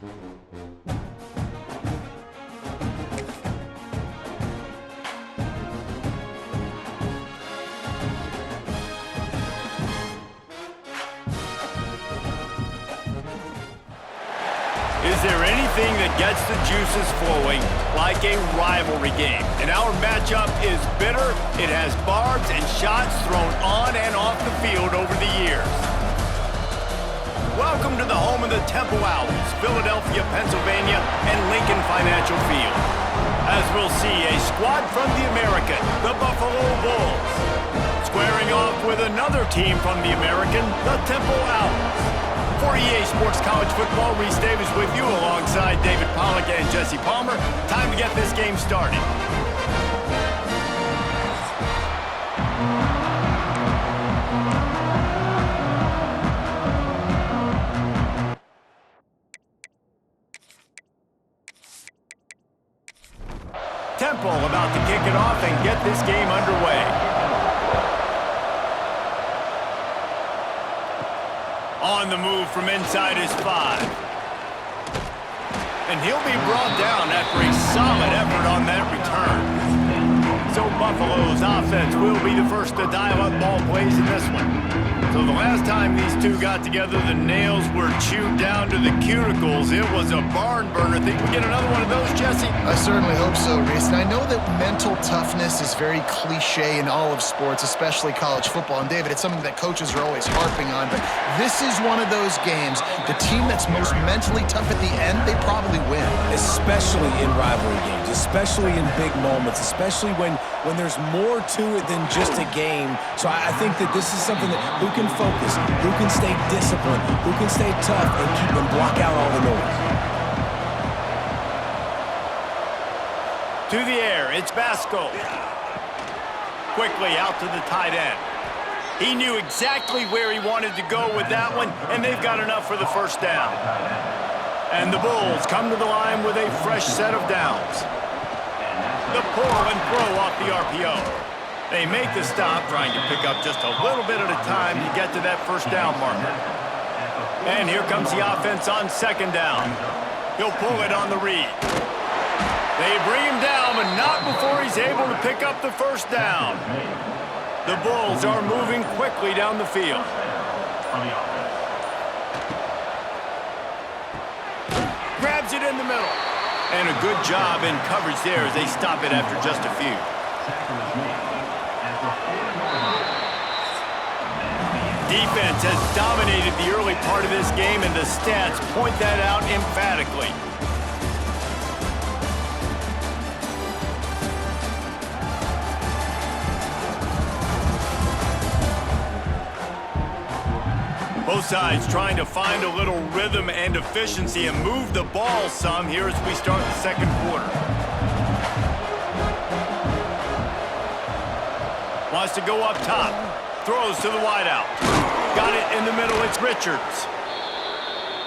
Is there anything that gets the juices flowing like a rivalry game? And our matchup is bitter. It has barbs and shots thrown on and off the field over the years. Welcome to the home of the Temple Owls, Philadelphia, Pennsylvania, and Lincoln Financial Field. As we'll see, a squad from the American, the Buffalo Bulls, squaring off with another team from the American, the Temple Owls. For EA Sports College Football, Reese Davis with you alongside David Pollack and Jesse Palmer. Time to get this game started. Temple about to kick it off and get this game underway. On the move from inside his 5. And he'll be brought down after a solid effort on that return. So Buffalo's offense will be the first to dial up ball plays in this one. So the last time these two got together, the nails were chewed down to the cuticles. It was a barn burner. Think we get another one of those, Jesse? I certainly hope so, Reese. And I know that mental toughness is very cliche in all of sports, especially college football. And David, it's something that coaches are always harping on. But this is one of those games. The team that's most mentally tough at the end, they probably win. Especially in rivalry games, especially in big moments, especially when there's more to it than just a game. So I think that this is something that who can focus, who can stay disciplined, who can stay tough and keep and block out all the noise. To the air, it's Basco. Quickly out to the tight end. He knew exactly where he wanted to go with that one, and they've got enough for the first down. And the Bulls come to the line with a fresh set of downs. The pull and throw off the RPO. They make the stop, trying to pick up just a little bit at a time to get to that first down marker. And here comes the offense on second down. He'll pull it on the read. They bring him down, but not before he's able to pick up the first down. The Bulls are moving quickly down the field. Grabs it in the middle. And a good job in coverage there as they stop it after just a few. Defense has dominated the early part of this game, and the stats point that out emphatically. Both sides trying to find a little rhythm and efficiency and move the ball some here as we start the second quarter. Wants to go up top. Throws to the wideout. Got it in the middle. It's Richards.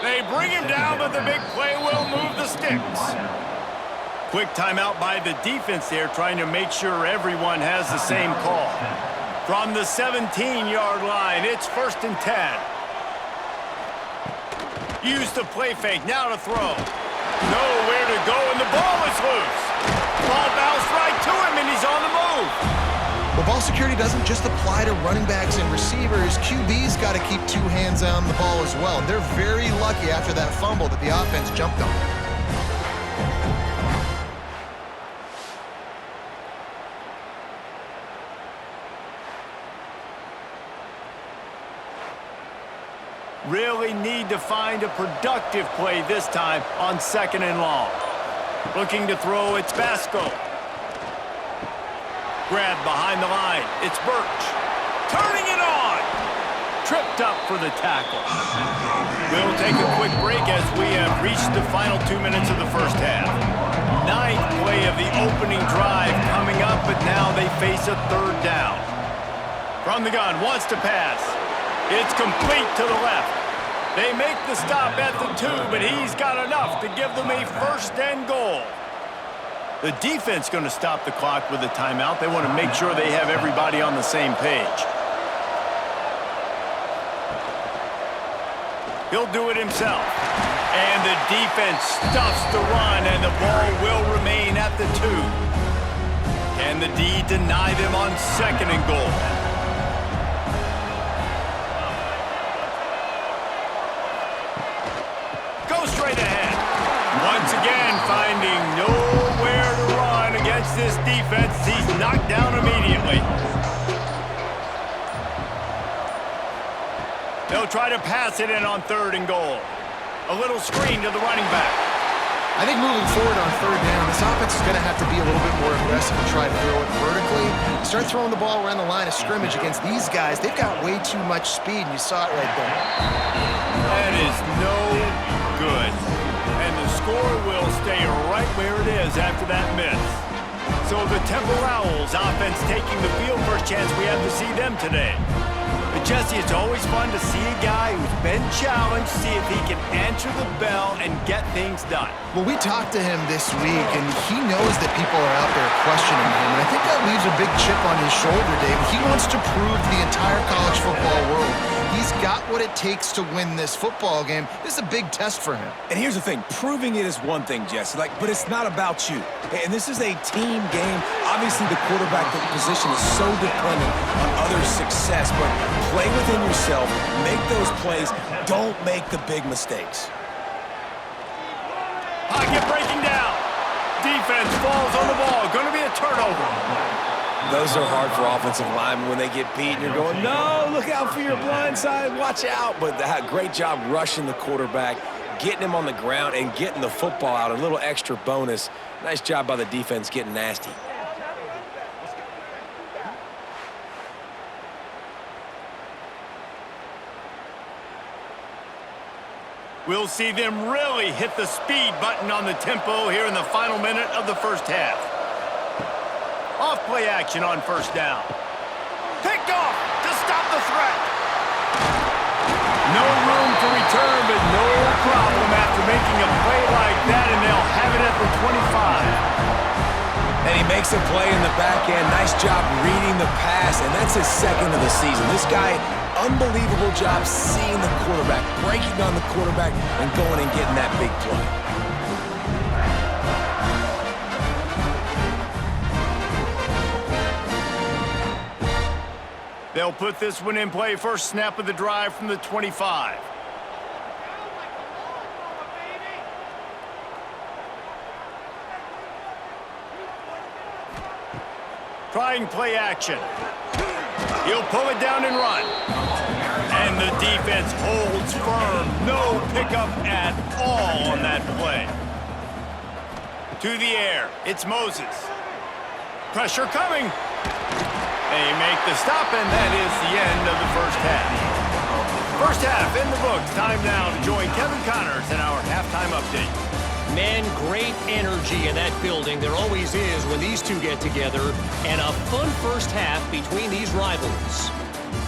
They bring him down, but the big play will move the sticks. Quick timeout by the defense there, trying to make sure everyone has the same call. From the 17-yard line, it's 1st and 10. Use the play fake, now to throw. Nowhere to go, and the ball is loose. Ball bounced right to him, and he's on the move. Well, ball security doesn't just apply to running backs and receivers. QB's got to keep two hands on the ball as well. They're very lucky after that fumble that the offense jumped on. Really need to find a productive play this time on 2nd and long. Looking to throw, it's Basco. Grab behind the line, it's Birch. Turning it on! Tripped up for the tackle. We'll take a quick break as we have reached the final 2 minutes of the first half. 9th play of the opening drive coming up, but now they face a 3rd down. From the gun, wants to pass. It's complete to the left. They make the stop at the 2, but he's got enough to give them a 1st and goal. The defense going to stop the clock with a timeout. They want to make sure they have everybody on the same page. He'll do it himself. And the defense stuffs the run, and the ball will remain at the 2. Can the D deny them on 2nd and goal? Go straight ahead. Once again, finding nowhere to run against this defense. He's knocked down immediately. They'll try to pass it in on 3rd and goal. A little screen to the running back. I think moving forward on 3rd down, this offense is going to have to be a little bit more aggressive and try to throw it vertically. Start throwing the ball around the line of scrimmage against these guys. They've got way too much speed, and you saw it right there. That is no good. And the score will stay right where it is after that miss. So the Temple Owls offense taking the field. First chance we have to see them today. But Jesse, it's always fun to see a guy who's been challenged, see if he can answer the bell and get things done. Well, we talked to him this week, and he knows that people are out there questioning him. And I think that leaves a big chip on his shoulder, Dave. He wants to prove to the entire college football world he's got what it takes to win this football game. This is a big test for him. And here's the thing. Proving it is one thing, Jesse, but it's not about you. And this is a team game. Obviously, the quarterback position is so dependent on others' success, but play within yourself, make those plays, don't make the big mistakes. Pocket breaking down. Defense falls on the ball. Going to be a turnover. Those are hard for offensive linemen when they get beat and you're going, no, look out for your blind side, watch out. But great job rushing the quarterback, getting him on the ground and getting the football out. A little extra bonus. Nice job by the defense getting nasty. We'll see them really hit the speed button on the tempo here in the final minute of the first half. Off play action on 1st down. Picked off to stop the threat. No room to return, but no problem after making a play like that, and they'll have it at the 25. And he makes a play in the back end. Nice job reading the pass, and that's his 2nd of the season. This guy, unbelievable job seeing the quarterback, breaking on the quarterback, and going and getting that big play. They'll put this one in play. First snap of the drive from the 25. Trying play action. He'll pull it down and run. And the defense holds firm. No pickup at all on that play. To the air. It's Moses. Pressure coming. They make the stop, and that is the end of the first half. First half in the books. Time now to join Kevin Connors in our halftime update. Man, great energy in that building. There always is when these two get together. And a fun first half between these rivals.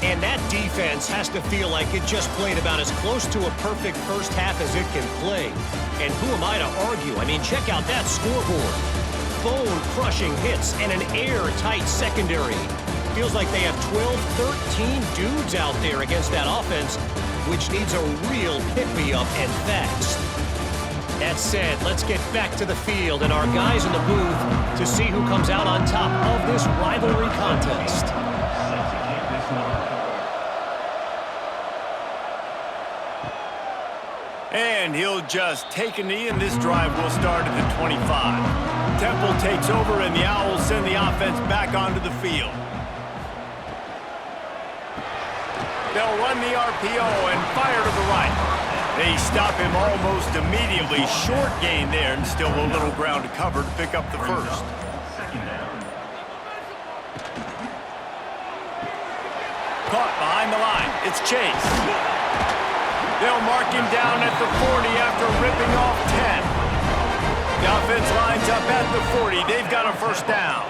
And that defense has to feel like it just played about as close to a perfect first half as it can play. And who am I to argue? I mean, check out that scoreboard. Bone-crushing hits and an airtight secondary. Feels like they have 12, 13 dudes out there against that offense, which needs a real pick-me-up and fast. That said, let's get back to the field and our guys in the booth to see who comes out on top of this rivalry contest. And he'll just take a knee, and this drive will start at the 25. Temple takes over, and the Owls send the offense back onto the field. They'll run the RPO and fire to the right. They stop him almost immediately. Short gain there, and still a little ground to cover to pick up the first. Caught behind the line. It's Chase. They'll mark him down at the 40 after ripping off 10. The offense lines up at the 40. They've got a first down.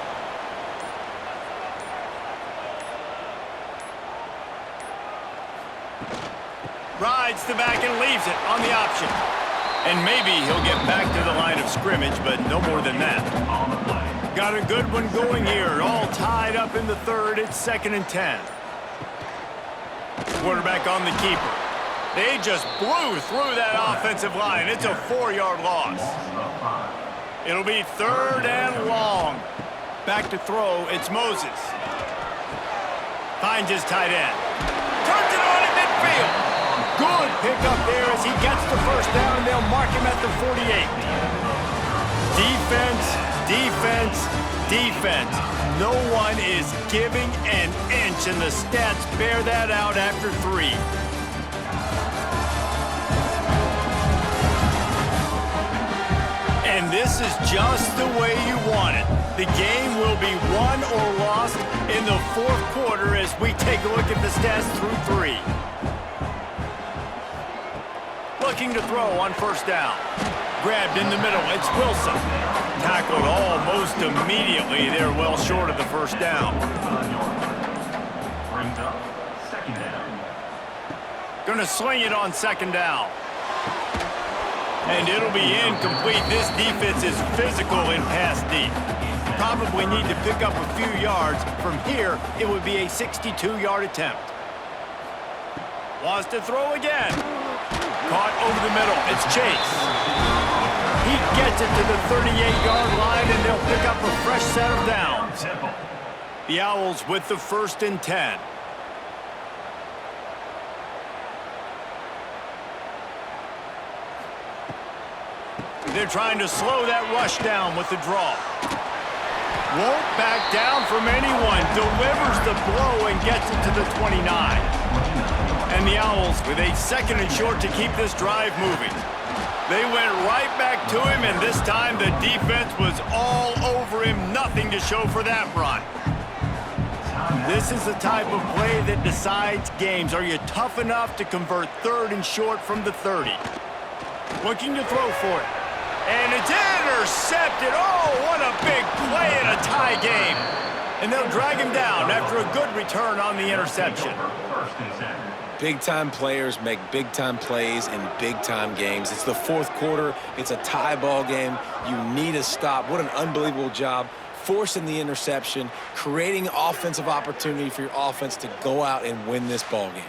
Rides the back and leaves it on the option. And maybe he'll get back to the line of scrimmage, but no more than that. Got a good one going here. All tied up in the third. It's 2nd and 10. Quarterback on the keeper. They just blew through that offensive line. It's a 4-yard loss. It'll be 3rd and long. Back to throw, it's Moses. Finds his tight end. Turns it on in midfield. Good pickup there as he gets the first down, and they'll mark him at the 48. Defense, defense, defense. No one is giving an inch, and the stats bear that out after 3. And this is just the way you want it. The game will be won or lost in the 4th quarter as we take a look at the stats through 3. Looking to throw on 1st down. Grabbed in the middle, it's Wilson. Tackled almost immediately. They're well short of the 1st down. Gonna sling it on 2nd down. And it'll be incomplete. This defense is physical in pass deep. Probably need to pick up a few yards. From here, it would be a 62-yard attempt. Wants to throw again. Caught over the middle. It's Chase. He gets it to the 38-yard line, and they'll pick up a fresh set of downs. The Owls with the 1st and 10. They're trying to slow that rush down with the draw. Won't back down from anyone. Delivers the blow and gets it to the 29. And the Owls with a 2nd and short to keep this drive moving. They went right back to him, and this time the defense was all over him. Nothing to show for that run. This is the type of play that decides games. Are you tough enough to convert 3rd and short from the 30? Looking to throw for it. And it's intercepted. Oh, what a big play in a tie game. And they'll drag him down after a good return on the interception. Big-time players make big-time plays in big-time games. It's the 4th quarter. It's a tie ball game. You need a stop. What an unbelievable job forcing the interception, creating offensive opportunity for your offense to go out and win this ball game.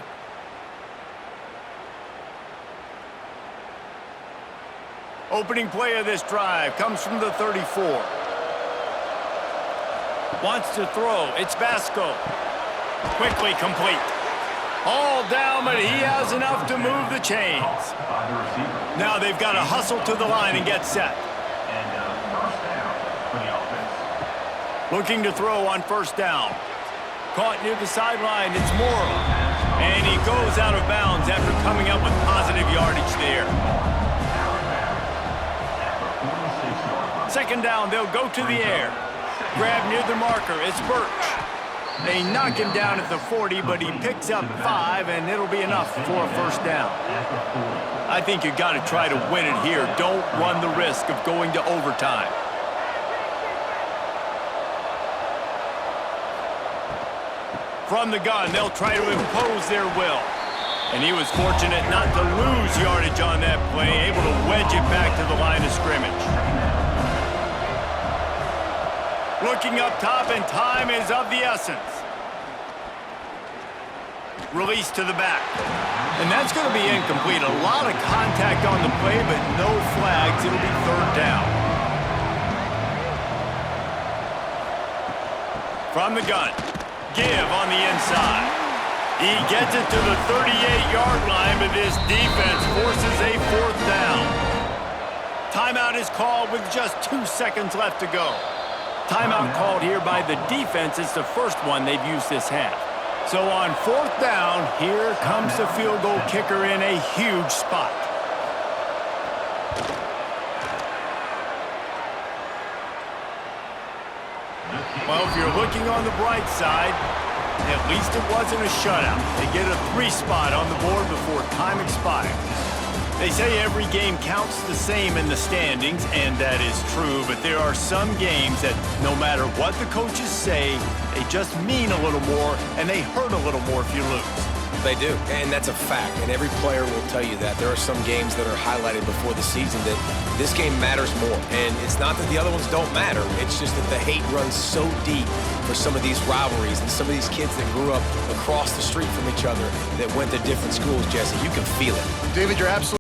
Opening play of this drive comes from the 34. Wants to throw. It's Vasco. Quickly complete. All down, but he has enough to move the chains. Now they've got to hustle to the line and get set. Looking to throw on 1st down. Caught near the sideline. It's Morrow. And he goes out of bounds after coming up with positive yardage there. 2nd down, they'll go to the air. Grab near the marker, it's Birch. They knock him down at the 40, but he picks up 5, and it'll be enough for a 1st down. I think you got to try to win it here. Don't run the risk of going to overtime. From the gun, they'll try to impose their will. And he was fortunate not to lose yardage on that play, able to wedge it back to the line of scrimmage. Looking up top, and time is of the essence. Release to the back. And that's going to be incomplete. A lot of contact on the play, but no flags. It'll be 3rd down. From the gun. Give on the inside. He gets it to the 38-yard line, but this defense forces a 4th down. Timeout is called with just 2 seconds left to go. Timeout called here by the defense. It's the first one they've used this half. So on 4th down, here comes the field goal kicker in a huge spot. Well, if you're looking on the bright side, at least it wasn't a shutout. They get a 3 spot on the board before time expires. They say every game counts the same in the standings, and that is true, but there are some games that no matter what the coaches say, they just mean a little more, and they hurt a little more if you lose. They do, and that's a fact, and every player will tell you that. There are some games that are highlighted before the season that this game matters more, and it's not that the other ones don't matter. It's just that the hate runs so deep for some of these rivalries and some of these kids that grew up across the street from each other that went to different schools, Jesse. You can feel it. David, you're absolutely